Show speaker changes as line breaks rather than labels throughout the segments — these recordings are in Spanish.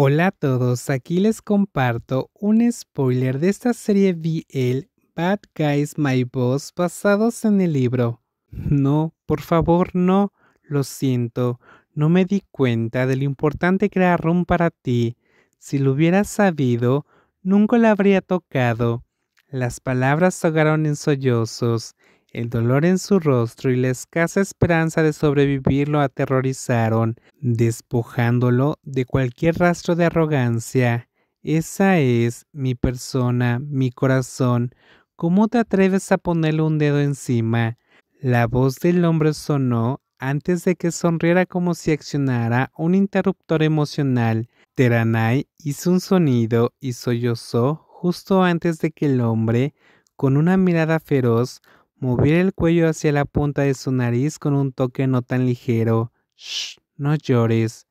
Hola a todos, aquí les comparto un spoiler de esta serie BL Bad Guys My Boss basados en el libro. No, por favor, no, lo siento, no me di cuenta de lo importante que era Rum para ti. Si lo hubiera sabido, nunca la habría tocado. Las palabras ahogaron en sollozos. El dolor en su rostro y la escasa esperanza de sobrevivir lo aterrorizaron, despojándolo de cualquier rastro de arrogancia. Esa es mi persona, mi corazón. ¿Cómo te atreves a ponerle un dedo encima? La voz del hombre sonó antes de que sonriera como si accionara un interruptor emocional. Teranai hizo un sonido y sollozó justo antes de que el hombre, con una mirada feroz, moviera el cuello hacia la punta de su nariz con un toque no tan ligero. Shh, no llores.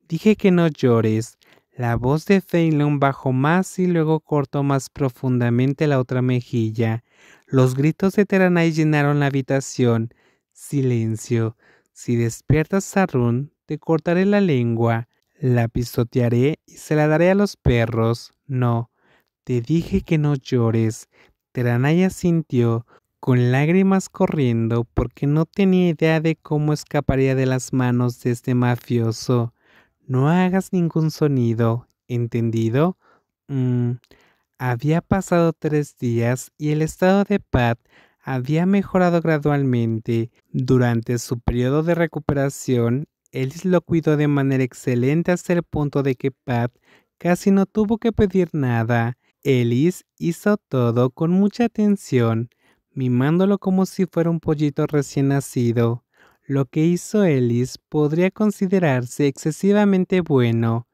Dije que no llores. La voz de Feilong bajó más y luego cortó más profundamente la otra mejilla. Los gritos de Teranai llenaron la habitación. Silencio. Si despiertas a Run, te cortaré la lengua. La pisotearé y se la daré a los perros. No, te dije que no llores. Teranai asintió, con lágrimas corriendo, porque no tenía idea de cómo escaparía de las manos de este mafioso. No hagas ningún sonido, ¿entendido? Mm, Había pasado 3 días y el estado de Pat había mejorado gradualmente. Durante su periodo de recuperación, Ellis lo cuidó de manera excelente hasta el punto de que Pat casi no tuvo que pedir nada. Ellis hizo todo con mucha atención, mimándolo como si fuera un pollito recién nacido. Lo que hizo Ellis podría considerarse excesivamente bueno.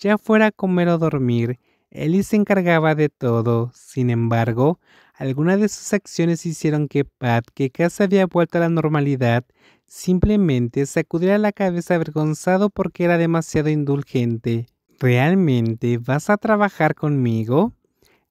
Ya fuera a comer o dormir, Ellie se encargaba de todo. Sin embargo, algunas de sus acciones hicieron que Pat, que casi había vuelto a la normalidad, simplemente sacudiera la cabeza avergonzado porque era demasiado indulgente. ¿Realmente vas a trabajar conmigo?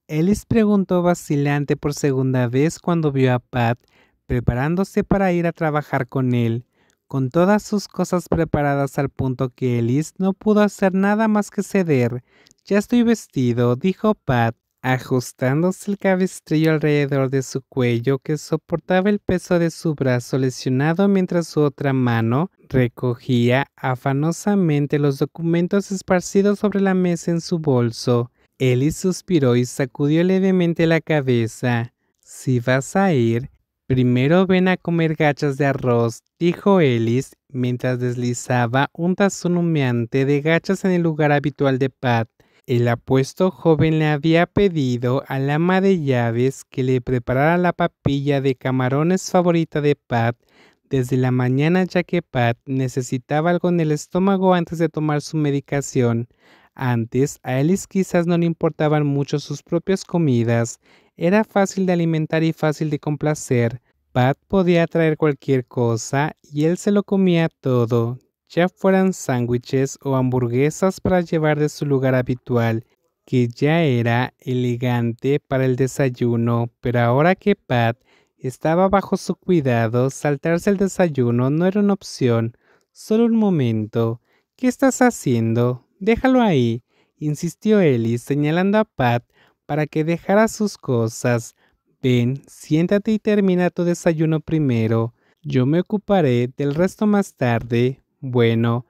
Ellis preguntó vacilante por segunda vez cuando vio a Pat preparándose para ir a trabajar con él, con todas sus cosas preparadas al punto que Ellis no pudo hacer nada más que ceder. Ya estoy vestido, dijo Pat, ajustándose el cabestrillo alrededor de su cuello que soportaba el peso de su brazo lesionado mientras su otra mano recogía afanosamente los documentos esparcidos sobre la mesa en su bolso. Ellis suspiró y sacudió levemente la cabeza. Si vas a ir, primero ven a comer gachas de arroz, dijo Ellis mientras deslizaba un tazón humeante de gachas en el lugar habitual de Pat. El apuesto joven le había pedido al ama de llaves que le preparara la papilla de camarones favorita de Pat desde la mañana, ya que Pat necesitaba algo en el estómago antes de tomar su medicación. Antes, a Ellis quizás no le importaban mucho sus propias comidas. Era fácil de alimentar y fácil de complacer. Pat podía traer cualquier cosa y él se lo comía todo, ya fueran sándwiches o hamburguesas para llevar de su lugar habitual, que ya era elegante para el desayuno, pero ahora que Pat estaba bajo su cuidado, saltarse el desayuno no era una opción. Solo un momento. ¿Qué estás haciendo? Déjalo ahí, insistió Ellie, señalando a Pat para que dejara sus cosas. Ven, siéntate y termina tu desayuno primero. Yo me ocuparé del resto más tarde. Bueno,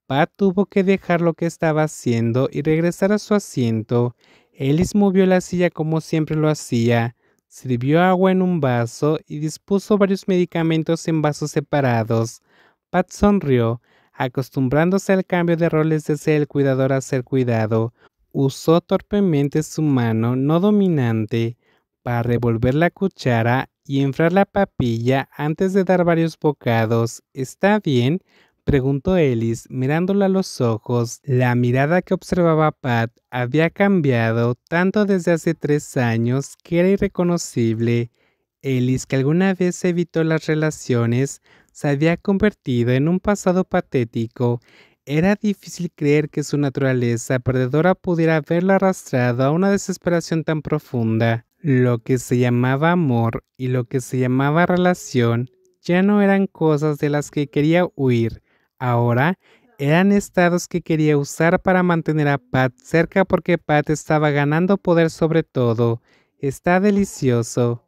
Pat tuvo que dejar lo que estaba haciendo y regresar a su asiento. Ellis movió la silla como siempre lo hacía, sirvió agua en un vaso y dispuso varios medicamentos en vasos separados. Pat sonrió, acostumbrándose al cambio de roles de ser el cuidador a ser cuidado. Usó torpemente su mano no dominante para revolver la cuchara y enfriar la papilla antes de dar varios bocados. ¿Está bien?, preguntó Ellis, mirándola a los ojos. La mirada que observaba Pat había cambiado tanto desde hace 3 años que era irreconocible. Ellis, que alguna vez evitó las relaciones, se había convertido en un pasado patético. Era difícil creer que su naturaleza perdedora pudiera haberla arrastrado a una desesperación tan profunda. Lo que se llamaba amor y lo que se llamaba relación ya no eran cosas de las que quería huir. Ahora Eran estados que quería usar para mantener a Pat cerca porque Pat estaba ganando poder sobre todo. Está delicioso.